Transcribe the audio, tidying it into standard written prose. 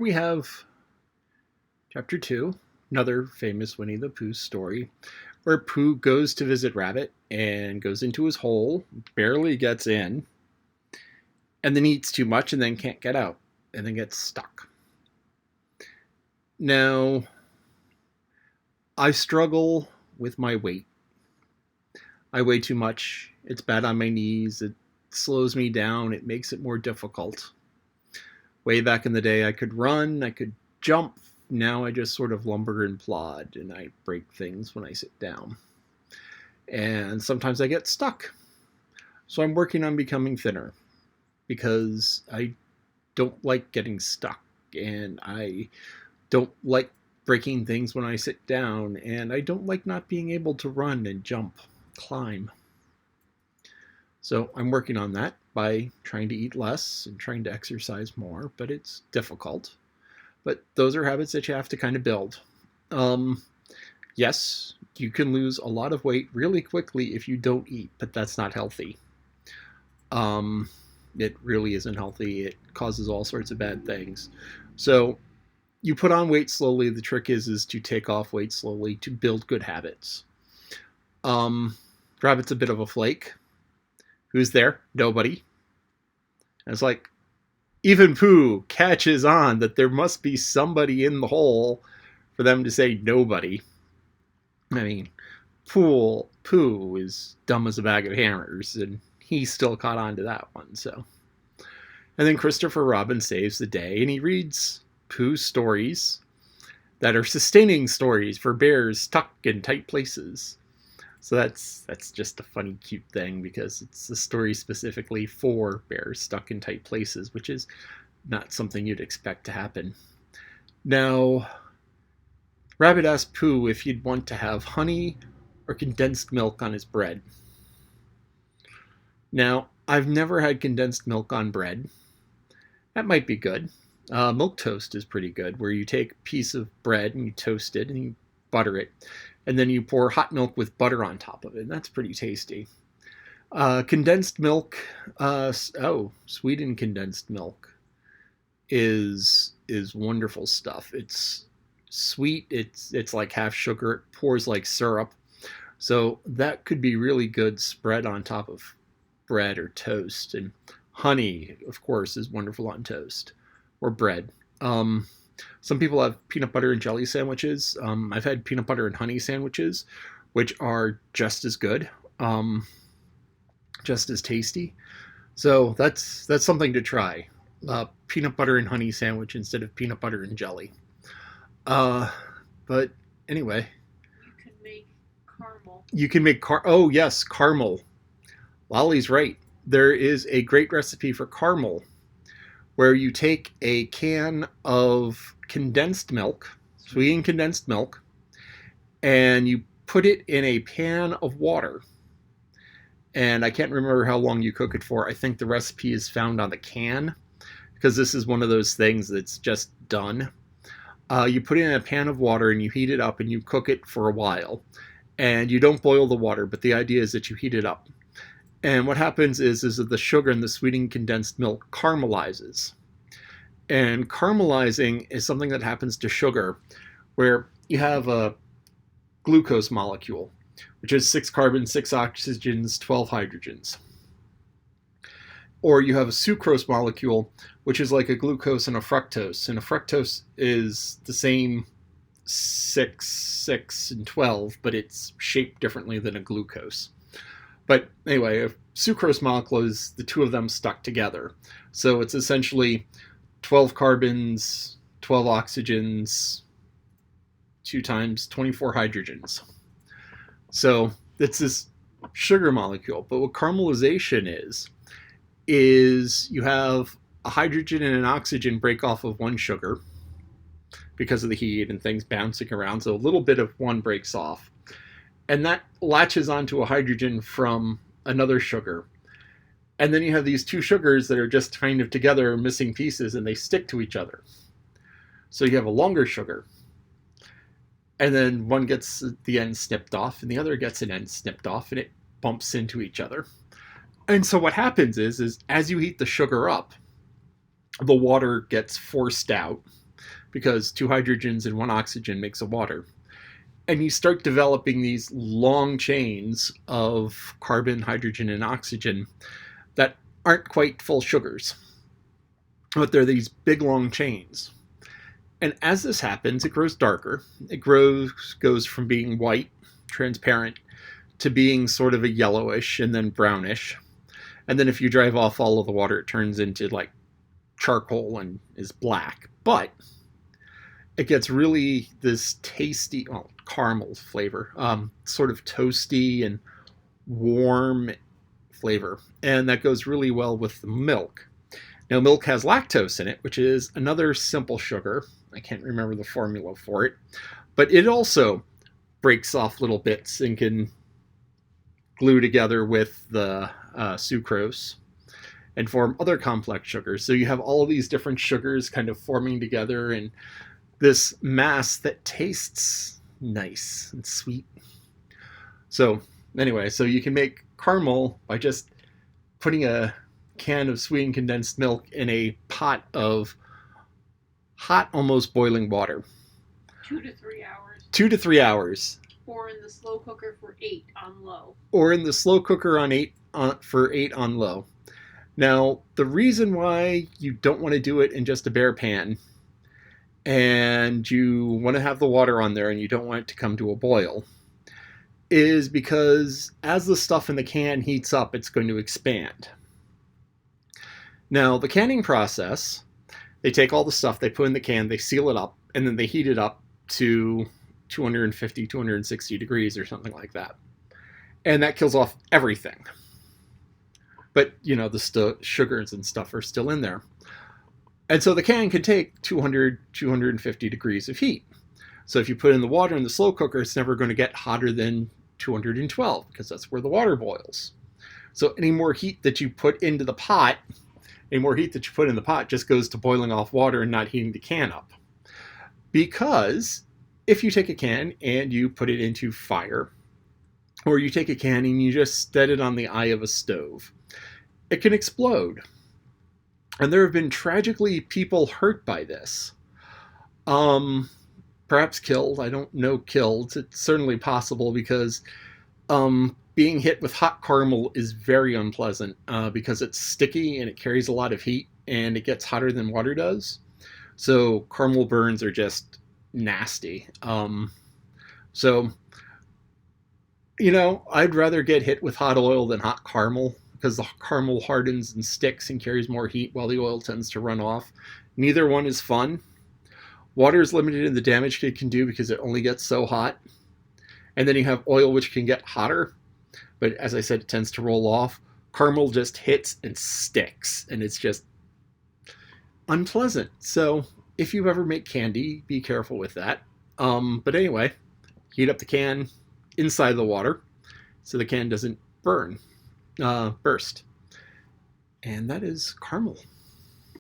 we have Chapter 2, another famous Winnie the Pooh story, where Pooh goes to visit Rabbit and goes into his hole, barely gets in, and then eats too much and then can't get out, and then gets stuck. Now, I struggle with my weight. I weigh too much. It's bad on my knees. It slows me down. It makes it more difficult. Way back in the day, I could run, I could jump. Now I just sort of lumber and plod, and I break things when I sit down. And sometimes I get stuck. So I'm working on becoming thinner because I don't like getting stuck, and I don't like breaking things when I sit down, and I don't like not being able to run and jump, climb. So I'm working on that by trying to eat less and trying to exercise more, but it's difficult. But those are habits that you have to kind of build. Yes, you can lose a lot of weight really quickly if you don't eat, but that's not healthy. It really isn't healthy. It causes all sorts of bad things. So you put on weight slowly. The trick is to take off weight slowly to build good habits. Rabbit's a bit of a flake. Who's there? Nobody. And it's like, even Pooh catches on that there must be somebody in the hole for them to say nobody. I mean, Pooh is dumb as a bag of hammers, and he still caught on to that one. So, and then Christopher Robin saves the day, and he reads Pooh's stories that are sustaining stories for bears stuck in tight places. So that's just a funny, cute thing because it's a story specifically for bears stuck in tight places, which is not something you'd expect to happen. Now, Rabbit asked Pooh if he'd want to have honey or condensed milk on his bread. Now, I've never had condensed milk on bread. That might be good. Milk toast is pretty good, where you take a piece of bread and you toast it and you butter it. And then you pour hot milk with butter on top of it. And that's pretty tasty. Condensed milk, sweetened condensed milk is wonderful stuff. It's sweet. It's like half sugar. It pours like syrup. So that could be really good spread on top of bread or toast. And honey, of course, is wonderful on toast or bread. Some people have peanut butter and jelly sandwiches. I've had peanut butter and honey sandwiches, which are just as good, just as tasty. So that's something to try. Peanut butter and honey sandwich instead of peanut butter and jelly. But anyway. You can make caramel. You can make oh yes, caramel. Lolly's right. There is a great recipe for caramel where you take a can of condensed milk, sweetened condensed milk, and you put it in a pan of water. And I can't remember how long you cook it for. I think the recipe is found on the can, because this is one of those things that's just done. You put it in a pan of water and you heat it up and you cook it for a while. And you don't boil the water, but the idea is that you heat it up. And what happens is that the sugar in the sweetened condensed milk caramelizes. And caramelizing is something that happens to sugar, where you have a glucose molecule, which is 6 carbons, 6 oxygens, 12 hydrogens. Or you have a sucrose molecule, which is like a glucose and a fructose. And a fructose is the same 6, 6, and 12, but it's shaped differently than a glucose. But anyway, a sucrose molecule is the two of them stuck together. So it's essentially 12 carbons, 12 oxygens, 2 times 24 hydrogens. So it's this sugar molecule. But what caramelization is you have a hydrogen and an oxygen break off of one sugar because of the heat and things bouncing around. So a little bit of one breaks off. And that latches onto a hydrogen from another sugar. And then you have these two sugars that are just kind of together, missing pieces, and they stick to each other. So you have a longer sugar. And then one gets the end snipped off, and the other gets an end snipped off, and it bumps into each other. And so what happens is as you heat the sugar up, the water gets forced out, because two hydrogens and one oxygen makes a water. And you start developing these long chains of carbon, hydrogen, and oxygen that aren't quite full sugars, but they're these big long chains. And as this happens, it grows darker. It goes from being white, transparent, to being sort of a yellowish and then brownish. And then if you drive off all of the water, it turns into like charcoal and is black. But it gets really this tasty, well, caramel flavor, sort of toasty and warm flavor. And that goes really well with the milk. Now, milk has lactose in it, which is another simple sugar. I can't remember the formula for it, but it also breaks off little bits and can glue together with the sucrose and form other complex sugars. So you have all of these different sugars kind of forming together and this mass that tastes nice and sweet. So anyway, so you can make caramel by just putting a can of sweetened condensed milk in a pot of hot, almost boiling water. 2 to 3 hours. 2 to 3 hours. Or in the slow cooker for 8 on low. Or in the slow cooker for 8 on low. Now, the reason why you don't want to do it in just a bare pan and you want to have the water on there and you don't want it to come to a boil is because as the stuff in the can heats up, it's going to expand. Now, the canning process, they take all the stuff, they put in the can, they seal it up, and then they heat it up to 250, 260 degrees or something like that. And that kills off everything. But, the sugars and stuff are still in there. And so the can can take 200, 250 degrees of heat. So if you put in the water in the slow cooker, it's never going to get hotter than 212 because that's where the water boils. So any more heat that you put into the pot, just goes to boiling off water and not heating the can up. Because if you take a can and you put it into fire, or you take a can and you just set it on the eye of a stove, it can explode. And there have been tragically people hurt by this. Perhaps killed. I don't know killed. It's certainly possible because being hit with hot caramel is very unpleasant because it's sticky and it carries a lot of heat and it gets hotter than water does. So caramel burns are just nasty. I'd rather get hit with hot oil than hot caramel because the caramel hardens and sticks and carries more heat while the oil tends to run off. Neither one is fun. Water is limited in the damage it can do because it only gets so hot. And then you have oil, which can get hotter. But as I said, it tends to roll off. Caramel just hits and sticks. And it's just unpleasant. So if you ever make candy, be careful with that. But anyway, heat up the can inside the water so the can doesn't burst. And that is caramel.